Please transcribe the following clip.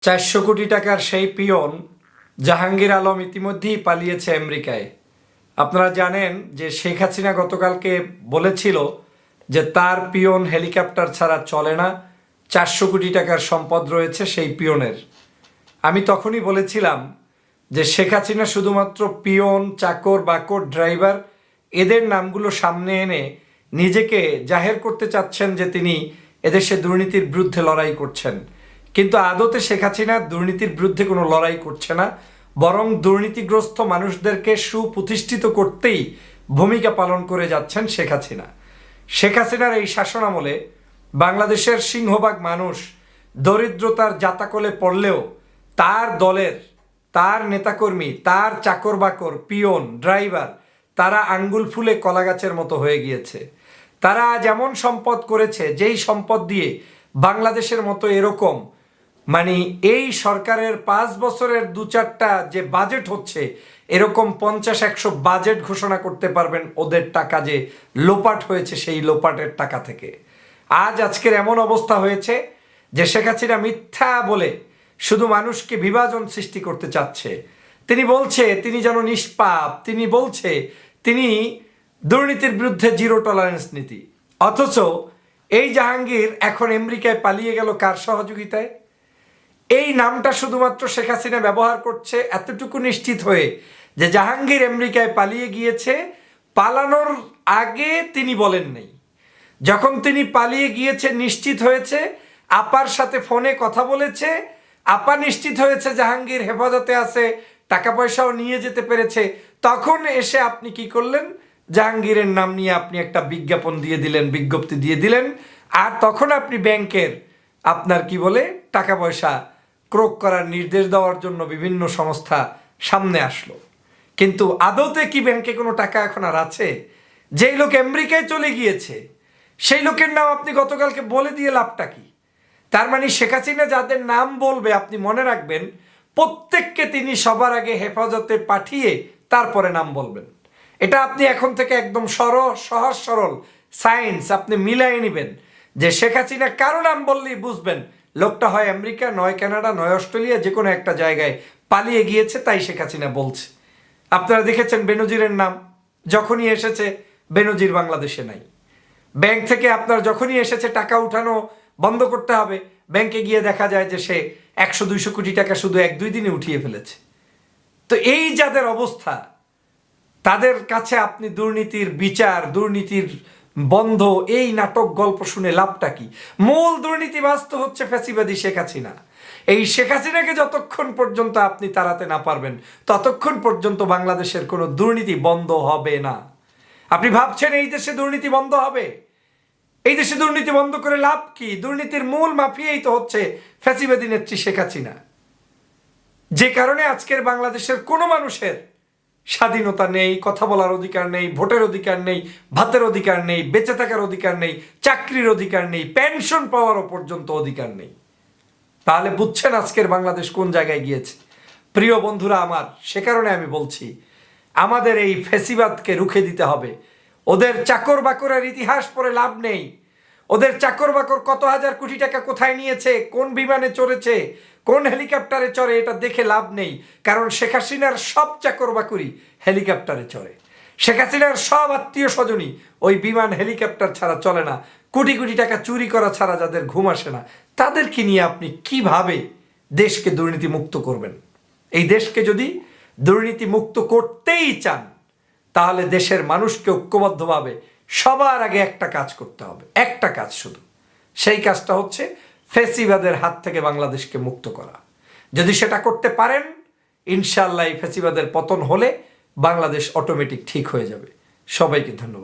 400 কোটি টাকার সেই পিয়ন জাহাঙ্গীর আলম ইতিমধ্যেই পালিয়েছে আমেরিকায়। আপনারা জানেন যে শেখ হাসিনা গতকালকে বলেছিল যে তার পিয়ন হেলিকপ্টার ছাড়া চলে না, 400 কোটি টাকার সম্পদ রয়েছে সেই পিয়নের। আমি তখনই বলেছিলাম যে শেখ হাসিনা শুধুমাত্র পিয়ন, চাকর, বাকর, ড্রাইভার এদের নামগুলো সামনে এনে নিজেকে জাহের করতে চাচ্ছেন যে তিনি এদেশে দুর্নীতির বিরুদ্ধে লড়াই করছেন, কিন্তু আদতে শেখ হাসিনা দুর্নীতির বিরুদ্ধে কোনো লড়াই করছে না, বরং দুর্নীতিগ্রস্ত মানুষদেরকে সুপ্রতিষ্ঠিত করতেই ভূমিকা পালন করে যাচ্ছেন শেখ হাসিনা। শেখ হাসিনার এই শাসনামলে বাংলাদেশের সিংহভাগ মানুষ দরিদ্রতার জাতাকলে পড়লেও তার দলের, তার নেতাকর্মী, তার চাকর বাকর, পিয়ন, ড্রাইভার তারা আঙ্গুল ফুলে কলাগাছের মতো হয়ে গিয়েছে। তারা আজ এমন সম্পদ করেছে যেই সম্পদ দিয়ে বাংলাদেশের মতো এরকম এই সরকারের 5 বছরের 2-4টা যে বাজেট হচ্ছে এরকম 50-100 বাজেট ঘোষণা করতে পারবেন ওদের টাকা যে লোপাট হয়েছে সেই লোপাটের টাকা থেকে। আজকের এমন অবস্থা হয়েছে যে শেখ হাসিনা মিথ্যা বলে শুধু মানুষকে বিভাজন সৃষ্টি করতে চাচ্ছে। তিনি বলছে তিনি যেন নিষ্পাপ, তিনি বলছে তিনি দুর্নীতির বিরুদ্ধে জিরো টলারেন্স নীতি, অথচ এই জাহাঙ্গীর এখন আমেরিকায় পালিয়ে গেল কার সহযোগিতায়? এই নামটা শুধুমাত্র শেখ হাসিনা ব্যবহার করছে এতটুকু নিশ্চিত হয়ে যে জাহাঙ্গীর আমেরিকায় পালিয়ে গিয়েছে। পালানোর আগে তিনি বলেন নাই, যখন তিনি পালিয়ে গিয়েছে নিশ্চিত হয়েছে, আপার সাথে ফোনে কথা বলেছে, আপা নিশ্চিত হয়েছে জাহাঙ্গীর হেফাজতে আছে, টাকা পয়সাও নিয়ে যেতে পেরেছে, তখন এসে আপনি কি করলেন? জাহাঙ্গীরের নাম নিয়ে আপনি একটা বিজ্ঞাপন দিয়ে দিলেন, বিজ্ঞপ্তি দিয়ে দিলেন, আর তখন আপনি ব্যাংকের আপনার কি বলে টাকা পয়সা ক্রোক করার নির্দেশ দেওয়ার জন্য বিভিন্ন সংস্থা সামনে আসলো। কিন্তু আদতে কি ব্যাংকে কোনো টাকা এখন আর আছে? যেই লোক আমেরিকায় চলে গিয়েছে সেই লোকের নাম আপনি গতকালকে বলে দিয়ে লাভটা কি? তার মানে শেখ হাসিনা যাদের নাম বলবে আপনি মনে রাখবেন প্রত্যেককে তিনি সবার আগে হেফাজতে পাঠিয়ে তারপরে নাম বলবেন। এটা আপনি এখন থেকে একদম সহজ সরল সায়েন্স আপনি মিলাই নেবেন যে শেখ হাসিনা কারো নাম বললেই বুঝবেন লোকটা হয় আমেরিকা, নয় কানাডা, নয় অস্ট্রেলিয়া, যে কোনো একটা জায়গায় পালিয়ে গিয়েছে, তাই শেখ হাসিনা বলছে। আপনারা দেখেছেন বেনজিরের নাম যখনই এসেছে, বেনজির বাংলাদেশে নাই। ব্যাংক থেকে আপনার যখনই এসেছে টাকা উঠানো বন্ধ করতে হবে, ব্যাংকে গিয়ে দেখা যায় যে সে 100-200 কোটি টাকা শুধু 1-2 দিনে উঠিয়ে ফেলেছে। তো এই যাদের অবস্থা, তাদের কাছে আপনি দুর্নীতির বিচার, দুর্নীতির বন্ধ এই নাটক গল্প শুনে লাভটা কি? মূল দুর্নীতিবাজ তো হচ্ছে ফ্যাসিবাদী শেখ হাসিনা। এই শেখ হাসিনাকে যতক্ষণ পর্যন্ত আপনি তাড়াতে না পারবেন ততক্ষণ পর্যন্ত বাংলাদেশের কোনো দুর্নীতি বন্ধ হবে না। আপনি ভাবছেন এই দেশে দুর্নীতি বন্ধ হবে? এই দেশে দুর্নীতি বন্ধ করে লাভ কি? দুর্নীতির মূল মাফিয়াই তো হচ্ছে ফ্যাসিবাদী নেত্রী শেখ হাসিনা, যে কারণে আজকের বাংলাদেশের কোনো মানুষের স্বাধীনতা নেই, কথা বলার অধিকার নেই, ভোটের অধিকার নেই, ভাতের অধিকার নেই, বেঁচে থাকার অধিকার নেই, চাকরির অধিকার নেই, পেনশন পাওয়ারও পর্যন্ত অধিকার নেই। তাহলে বুঝছেন আজকের বাংলাদেশ কোন জায়গায় গিয়েছে? প্রিয় বন্ধুরা আমার, সে কারণে আমি বলছি আমাদের এই ফ্যাসিবাদকে রুখে দিতে হবে। ওদের চাকর বাকরের ইতিহাস পড়ে লাভ নেই। ওদের চাকর বাকর কত হাজার কোটি টাকা কোথায় নিয়েছে, কোন বিমানে চড়েছে, কোন হেলিকপ্টারে চড়ে, এটা দেখে লাভ নেই। কারণ শেখ হাসিনার সব চাকর বাকরই হেলিকপ্টারে চড়ে। শেখ হাসিনার সব আত্মীয় স্বজনই ওই বিমান হেলিকপ্টার ছাড়া চলে না। কোটি কোটি টাকা চুরি করা ছাড়া যাদের ঘুম আসে না, তাদেরকে নিয়ে আপনি কিভাবে দেশকে দুর্নীতি মুক্ত করবেন? এই দেশকে যদি দুর্নীতি মুক্ত করতেই চান তাহলে দেশের মানুষকে ঐক্যবদ্ধভাবে সবার আগে একটা কাজ করতে হবে, একটা কাজ শুধু। সেই কাজটা হচ্ছে ফ্যাসিবাদের হাত থেকে বাংলাদেশকে মুক্ত করা। যদি সেটা করতে পারেন, ইনশাআল্লাহ এই ফ্যাসিবাদের পতন হলে বাংলাদেশ অটোমেটিক ঠিক হয়ে যাবে। সবাইকে ধন্যবাদ।